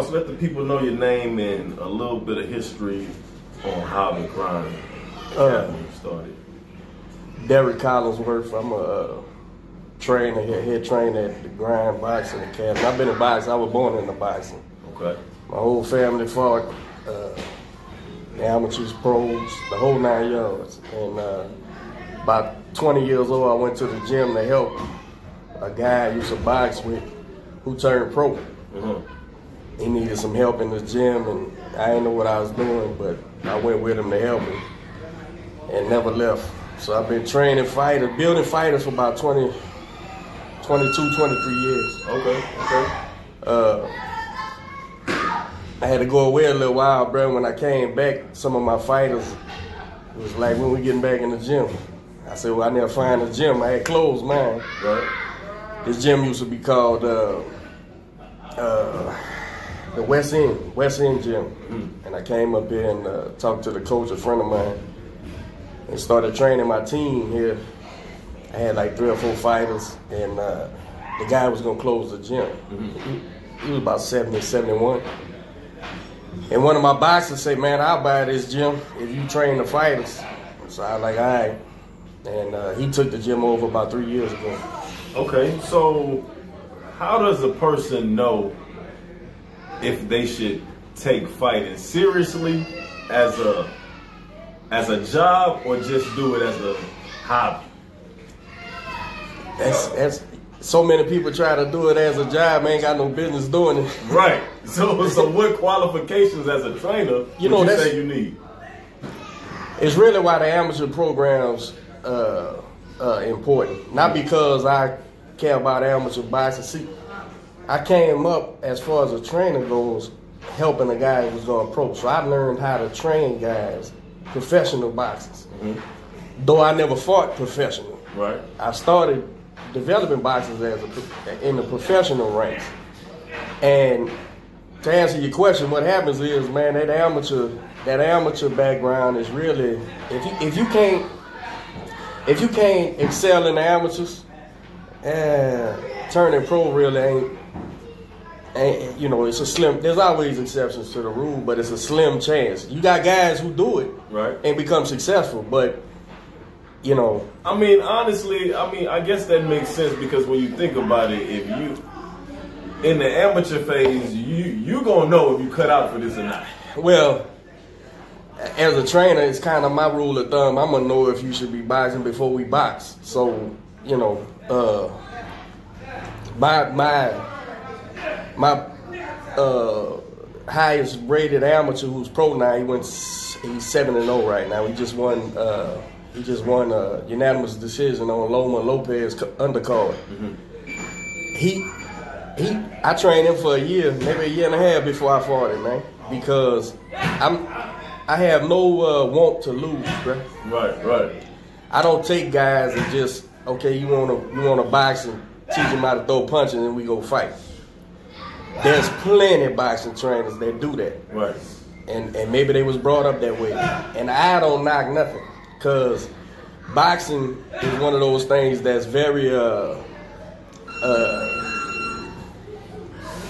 boss, let the people know your name and a little bit of history on how the grind academy started. Derek Collinsworth. I'm a trainer here, head trainer at the Grind Boxing Academy. I've been in boxing. I was born into boxing. Okay. My whole family fought, the amateurs, pros, the whole 9 yards. And about 20 years old, I went to the gym to help a guy I used to box with who turned pro. Mm-hmm. He needed some help in the gym, and I didn't know what I was doing, but I went with him to help him and never left. So I've been training fighters, building fighters for about 22, 23 years. Okay. I had to go away a little while, bro. When I came back, some of my fighters was like, when we getting back in the gym? I said, well, I never find a gym. I had closed mine. Right. This gym used to be called the West End Gym. Mm. And I came up here and talked to the coach, a friend of mine, and started training my team here. I had like 3 or 4 fighters, and the guy was gonna close the gym. Mm-hmm. He was about 70, 71. And one of my boxers said, man, I'll buy this gym if you train the fighters. So I was like, all right. And he took the gym over about 3 years ago. Okay, so how does a person know if they should take fighting seriously as a job or just do it as a hobby? That's so many people try to do it as a job, ain't got no business doing it. Right. So what qualifications as a trainer would you say you need? It's really why the amateur programs important. Not because I care about amateur boxing. See, I came up as far as a trainer goes, helping a guy who was going pro. So I learned how to train guys, professional boxers. Mm-hmm. Though I never fought professional. Right. I started developing boxers in the professional ranks. And to answer your question, what happens is, man, that amateur background is really, if you can't excel in the amateurs, turning pro really ain't, you know, it's a slim, there's always exceptions to the rule, but it's a slim chance. You got guys who do it right and become successful, but you know. I mean, honestly, I guess that makes sense, because when you think about it, if you, in the amateur phase, you gonna know if you cut out for this or not. Well, as a trainer, it's kind of my rule of thumb. I'm gonna know if you should be boxing before we box. So, you know, my highest rated amateur who's pro now, he's 7-0 right now. He just won a unanimous decision on Loma Lopez undercard. Mm-hmm. I trained him for a year, maybe a year and a half before I fought him, man, because I have no want to lose, bro. Right. I don't take guys and just, okay, you wanna box and teach them how to throw punches and we go fight. There's plenty of boxing trainers that do that. Right. And maybe they was brought up that way. And I don't knock nothing, because boxing is one of those things that's very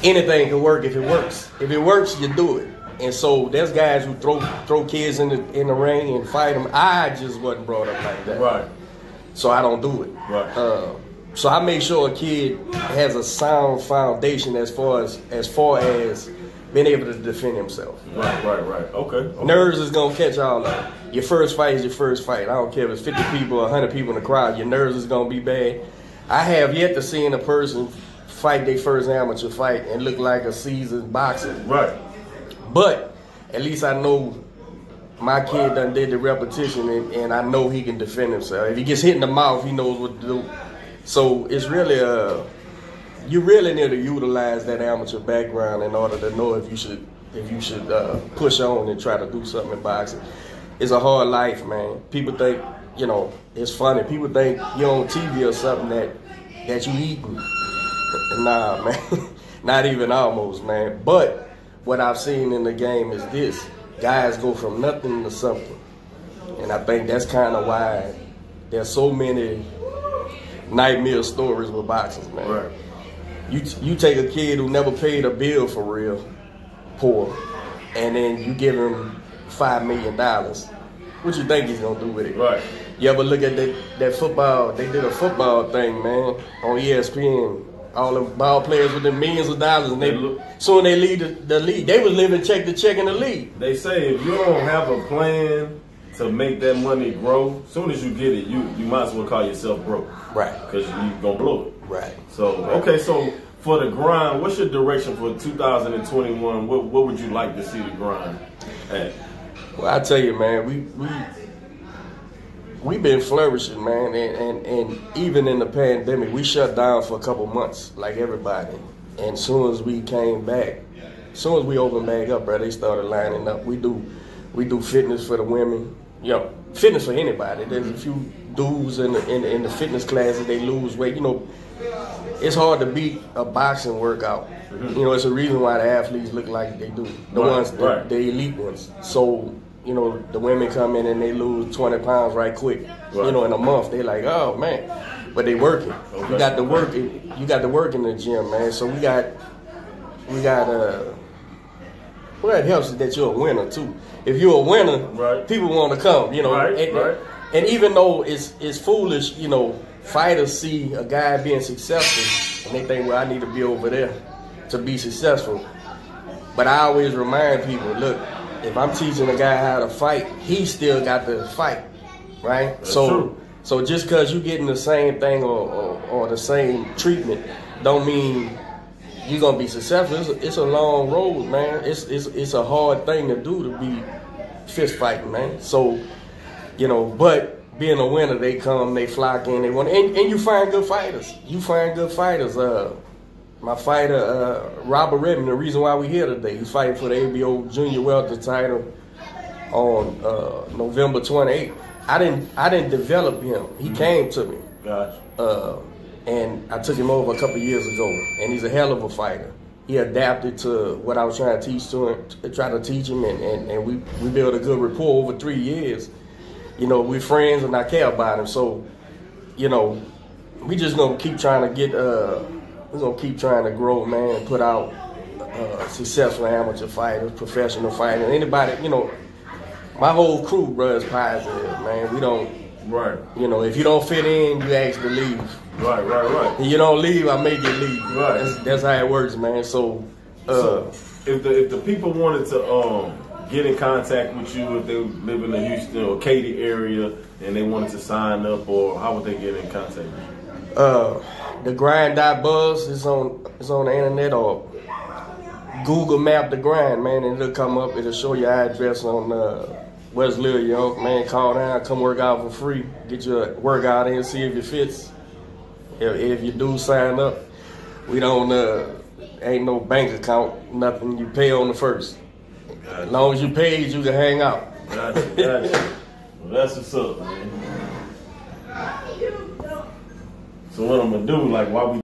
anything can work if it works. If it works, you do it. And so there's guys who throw kids in the ring and fight them. I just wasn't brought up like that. Right. So I don't do it. Right. So I make sure a kid has a sound foundation as far as being able to defend himself. Right. Okay. Nerves is gonna catch all that. Your first fight is your first fight. I don't care if it's 50 people or 100 people in the crowd. Your nerves is gonna be bad. I have yet to see a person fight their first amateur fight and look like a seasoned boxer. Right. But at least I know my kid done did the repetition, and I know he can defend himself. If he gets hit in the mouth, he knows what to do. So it's really you really need to utilize that amateur background in order to know if you should push on and try to do something in boxing. It's a hard life, man. People think, you know, it's funny. People think you're on TV or something that you eating. Nah, man. Not even almost, man. But what I've seen in the game is this. Guys go from nothing to something. And I think that's kind of why there's so many nightmare stories with boxers, man. Right. You take a kid who never paid a bill for real, poor, and then you give him $5 million. What you think he's gonna do with it? Right. You ever look at that football? They did a football thing, man, on ESPN. All the ball players with the millions of dollars, and soon they leave the league. They was living check to check in the league. They say if you don't have a plan to make that money grow, as soon as you get it, you might as well call yourself broke. Right. Because you're going to blow it. Right. So, okay, so for the grind, what's your direction for 2021? What would you like to see the grind at? Well, I tell you, man, we've been flourishing, man, and even in the pandemic, we shut down for a couple months, like everybody. And as soon as we came back, as soon as we opened back up, bro, they started lining up. We do fitness for the women, you know, fitness for anybody. There's a few dudes in the fitness classes, they lose weight. You know, it's hard to beat a boxing workout. You know, it's a reason why the athletes look like they do. The elite ones. So, you know, the women come in and they lose 20 pounds right quick. Right. You know, in a month, they like, oh man, but they working. Okay. You got to work. You got to work in the gym, man. So we got. Well, it helps that you're a winner too. If you're a winner, right, people want to come. You know, and even though it's foolish, you know, fighters see a guy being successful and they think, well, I need to be over there to be successful. But I always remind people, look, if I'm teaching a guy how to fight, he still got to fight, right? That's true. So just because you're getting the same thing or the same treatment, don't mean you're gonna be successful. It's a long road, man. It's a hard thing to do to be fist fighting, man. So, you know, but being a winner, they come, they flock in, they want, and you find good fighters. You find good fighters. My fighter, Robert Redmond, the reason why we're here today, he's fighting for the ABO Junior welter title on November 28th. I didn't develop him. He came to me. Gotcha. And I took him over a couple years ago, and he's a hell of a fighter. He adapted to what I was trying to teach to him, try to teach him, and we built a good rapport over 3 years. You know, we're friends, and I care about him. So, you know, we just gonna keep trying to get. We're gonna keep trying to grow, man, and put out successful amateur fighters, professional fighters, anybody. You know, my whole crew, bro, is positive, man. We don't. Right. You know, if you don't fit in, you ask to leave. Right. If you don't leave, I make you leave. Right. That's how it works, man. So if the people wanted to get in contact with you, if they live in the Houston or Katy area and they wanted to sign up, or how would they get in contact with you? The Grind.Buzz is on the internet, or Google Map the Grind, man, and it'll come up. It'll show your address on West Little York, man. Call down, come work out for free. Get your workout in, see if it fits. If you do sign up, we don't ain't no bank account, nothing. You pay on the first. Gotcha. As long as you paid, you can hang out. Gotcha. Well, that's what's up, man. So what I'm gonna do, like, while we